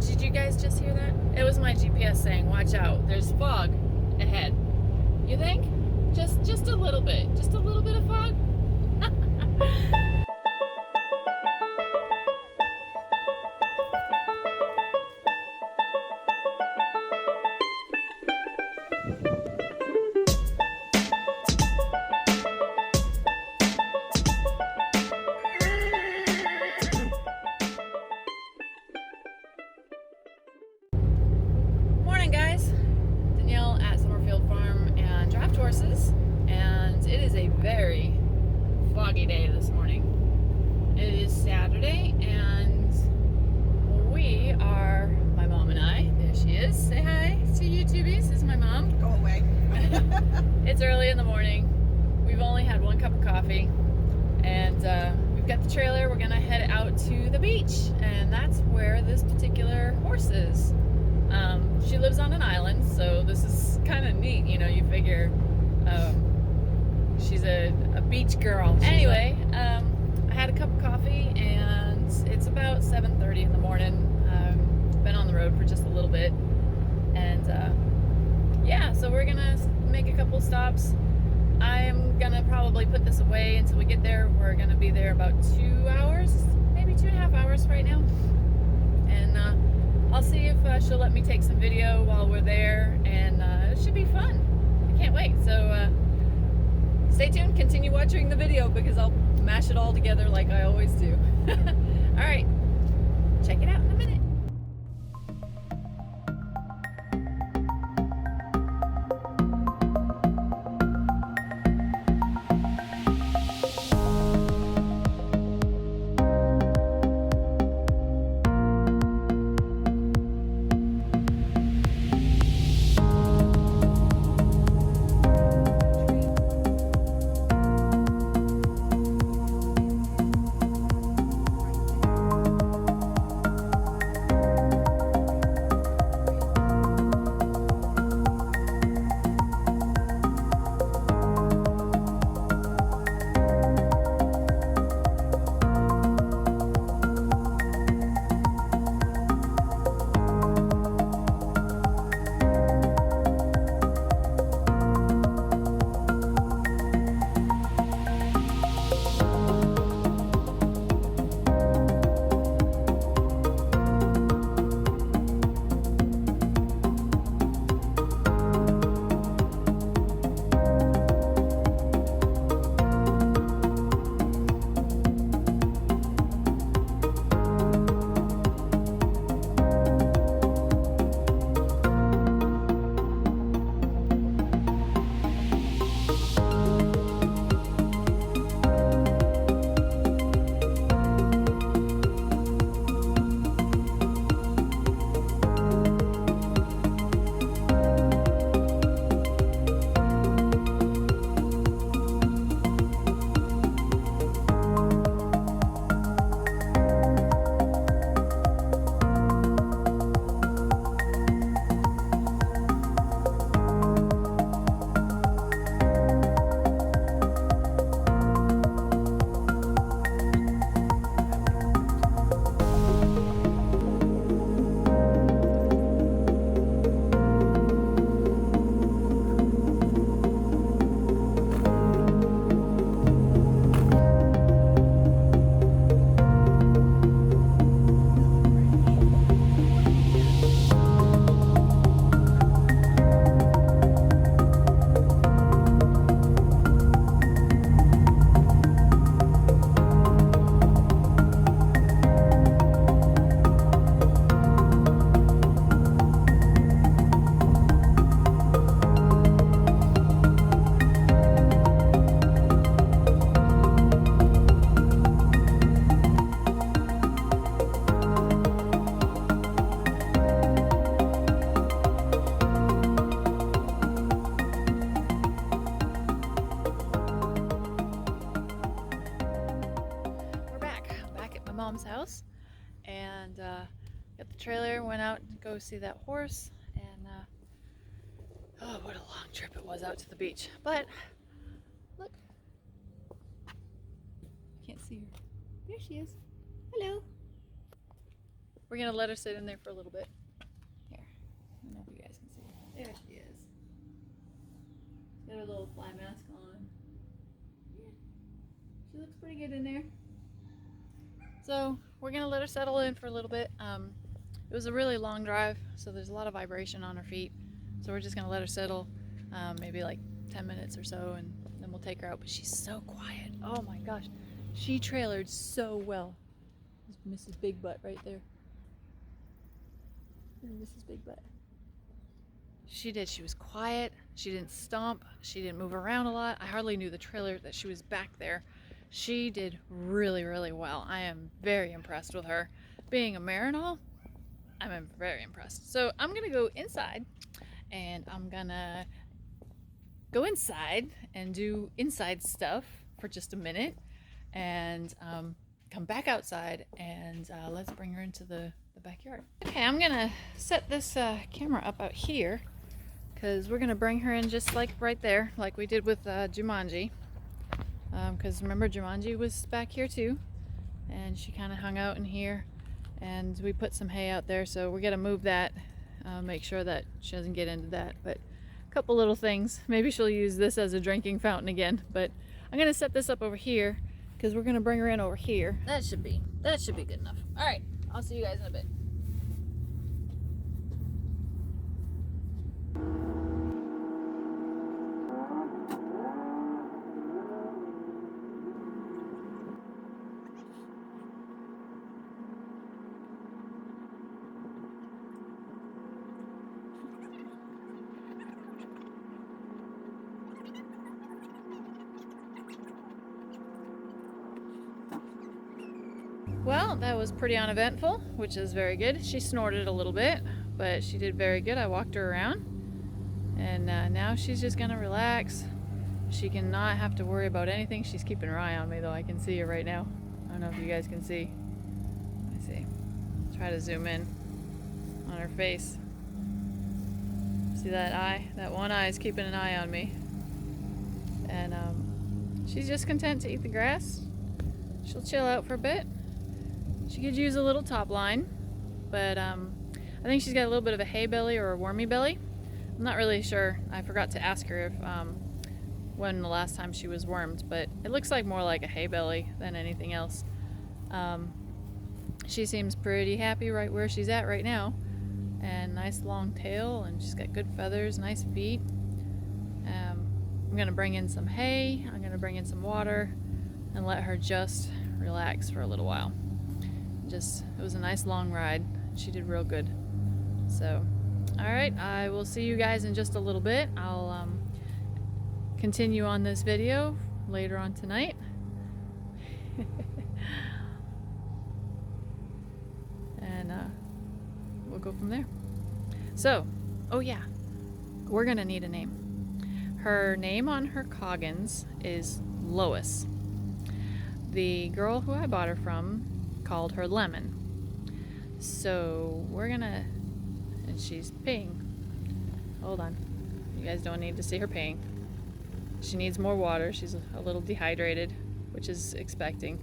Did you guys just hear that? It was my GPS saying, watch out, there's fog ahead. You think? Just a little bit. Just a little bit of fog? Morning, guys. Danielle at Summerfield Farm and Draft Horses, and it is a very foggy day this morning. It is Saturday, and we are, my mom and I, there she is, say hi to YouTubies. This is my mom. Go away. It's early in the morning. We've only had one cup of coffee, and we've got the trailer. We're gonna head out to the beach, and that's where this particular horse is. She lives on an island, so this is kind of neat, you know. You figure she's a beach girl. Anyway, I had a cup of coffee, and it's about 7:30 in the morning. Been on the road for just a little bit, and yeah, so we're gonna make a couple stops. I'm gonna probably put this away until we get there. We're gonna be there about 2 hours, maybe 2.5 hours right now, and I'll see if she'll let me take some video while we're there, and it should be fun. I can't wait. So stay tuned, continue watching the video, because I'll mash it all together like I always do. All right, check it out in a minute. Mom's house, and got the trailer, went out to go see that horse, and oh, what a long trip it was out to the beach. But look, can't see her. There she is. Hello. we're gonna let her sit in there for a little bit. Here, I don't know if you guys can see. There she is. She's got her little fly mask on. Yeah, she looks pretty good in there. So we're gonna let her settle in for a little bit. It was a really long drive, so there's a lot of vibration on her feet. So we're just gonna let her settle, maybe like 10 minutes or so, and then we'll take her out. But she's so quiet. Oh my gosh, she trailered so well. There's Mrs. Big Butt right there. Mrs. Big Butt. She did. She was quiet. She didn't stomp. She didn't move around a lot. I hardly knew the trailer that she was back there. She did really, really well. I am very impressed with her. Being a mare and all, I'm very impressed. So I'm gonna go inside, and I'm gonna go inside and do inside stuff for just a minute, and come back outside, and let's bring her into the backyard. Okay, I'm gonna set this camera up out here, because we're gonna bring her in just like right there, like we did with Jumanji. Because remember, Jumanji was back here too, and she kind of hung out in here, and we put some hay out there, so we're gonna move that, make sure that she doesn't get into that. But a couple little things. Maybe she'll use this as a drinking fountain again, but I'm gonna set this up over here because we're gonna bring her in over here. That should be good enough. All right, I'll see you guys in a bit. Well, that was pretty uneventful, which is very good. She snorted a little bit, but she did very good. I walked her around, and now she's just gonna relax. She cannot have to worry about anything. She's keeping her eye on me, though. I can see her right now. I don't know if you guys can see. Let me see. Try to zoom in on her face. See that eye? That one eye is keeping an eye on me. And she's just content to eat the grass. She'll chill out for a bit. She could use a little top line, but I think she's got a little bit of a hay belly or a wormy belly. I'm not really sure. I forgot to ask her if when the last time she was wormed, but it looks like more like a hay belly than anything else. She seems pretty happy right where she's at right now, and nice long tail, and she's got good feathers, nice feet. I'm gonna bring in some hay, I'm gonna bring in some water, and let her just relax for a little while. It was a nice long ride. She did real good. So, all right, I will see you guys in just a little bit. I'll continue on this video later on tonight. And we'll go from there. So, oh yeah, we're gonna need a name. Her name on her Coggins is Lois. The girl who I bought her from called her Lemon. So we're gonna, and she's peeing. Hold on, you guys don't need to see her peeing. She needs more water. She's a little dehydrated, which is expecting.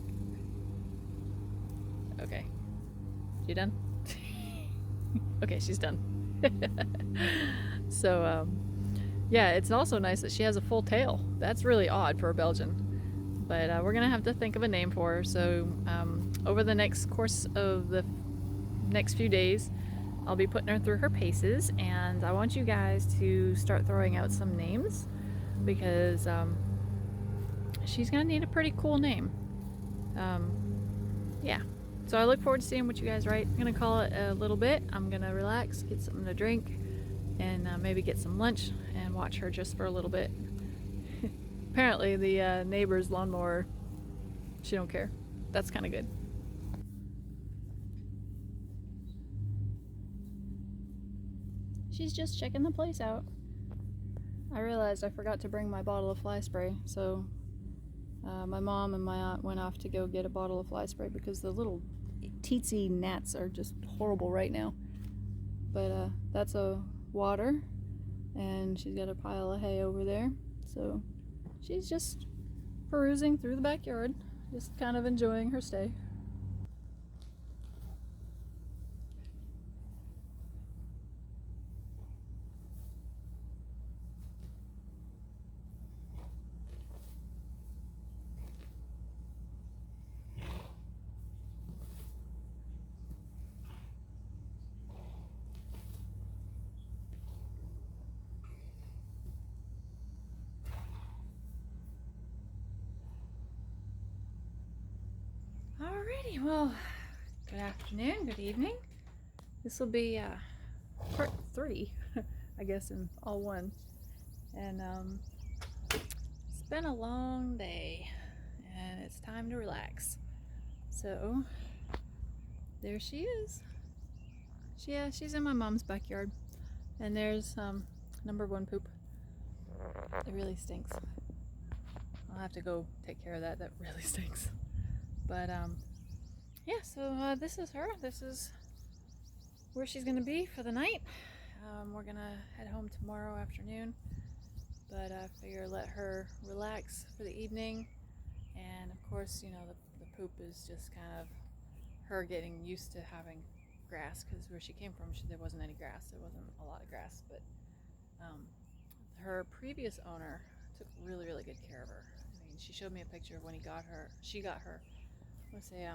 Okay, you done? Okay, she's done. So yeah, it's also nice that she has a full tail. That's really odd for a Belgian. But we're gonna have to think of a name for her. So over the next course of the next few days, I'll be putting her through her paces, and I want you guys to start throwing out some names, because she's gonna need a pretty cool name. Yeah, so I look forward to seeing what you guys write. I'm gonna call it a little bit. I'm gonna relax, get something to drink, and maybe get some lunch and watch her just for a little bit. Apparently the neighbor's lawnmower, she don't care. That's kind of good. She's just checking the place out. I realized I forgot to bring my bottle of fly spray, so my mom and my aunt went off to go get a bottle of fly spray because the little teensy gnats are just horrible right now. But that's a water, and she's got a pile of hay over there, so she's just perusing through the backyard, just kind of enjoying her stay. Alrighty, well, good afternoon, good evening. This will be part 3, I guess, in all one. And it's been a long day, and it's time to relax. So there she is. She's in my mom's backyard, and there's number 1 poop. It really stinks. I'll have to go take care of that. That really stinks. But yeah, so this is her. This is where she's gonna be for the night. We're gonna head home tomorrow afternoon, but I figure let her relax for the evening. And of course, you know, the poop is just kind of her getting used to having grass, because where she came from, there wasn't any grass. There wasn't a lot of grass, but her previous owner took really, really good care of her. I mean, she showed me a picture of when she got her, let's say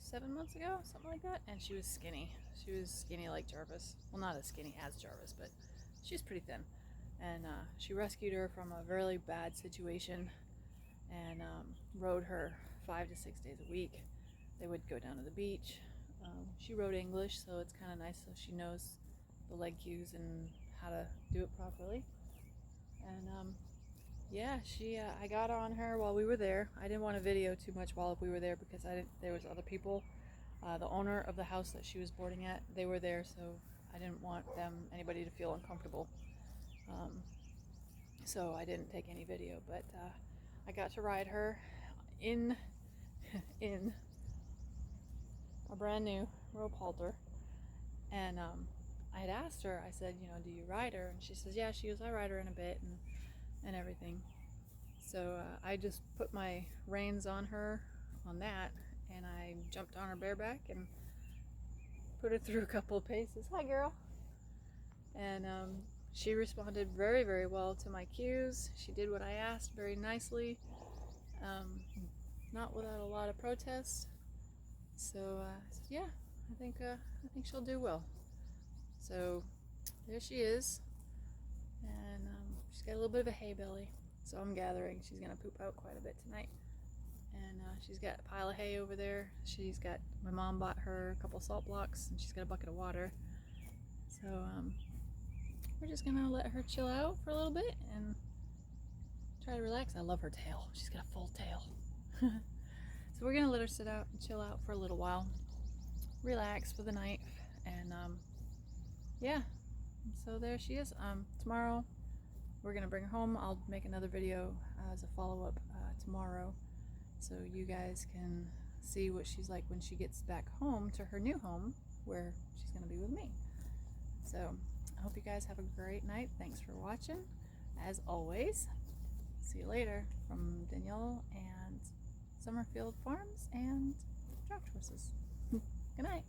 7 months ago, something like that, and she was skinny. She was skinny like Jarvis. Well, not as skinny as Jarvis, but she was pretty thin. And she rescued her from a really bad situation and rode her 5 to 6 days a week. They would go down to the beach. She wrote English, so it's kind of nice, so she knows the leg cues and how to do it properly. And yeah, I got on her while we were there. I didn't want to video too much while we were there because there was other people. The owner of the house that she was boarding at, they were there, so I didn't want anybody to feel uncomfortable. So I didn't take any video, but I got to ride her in a brand new rope halter. And I had asked her, I said, you know, do you ride her? And she says, yeah, I ride her in a bit and everything. So I just put my reins on her on that, and I jumped on her bareback and put her through a couple of paces. Hi, girl. And she responded very, very well to my cues. She did what I asked very nicely, not without a lot of protest. So I said, yeah, I think she'll do well. So there she is, and she's got a little bit of a hay belly, so I'm gathering she's gonna poop out quite a bit tonight. And she's got a pile of hay over there. My mom bought her a couple salt blocks, and she's got a bucket of water. So we're just gonna let her chill out for a little bit and try to relax. I love her tail. She's got a full tail. So we're gonna let her sit out and chill out for a little while, relax for the night, and yeah. So there she is. Tomorrow we're gonna bring her home. I'll make another video as a follow-up tomorrow, so you guys can see what she's like when she gets back home to her new home, where she's gonna be with me. So I hope you guys have a great night. Thanks for watching. As always, see you later from Danielle and Summerfield Farms and Draft Horses. Good night.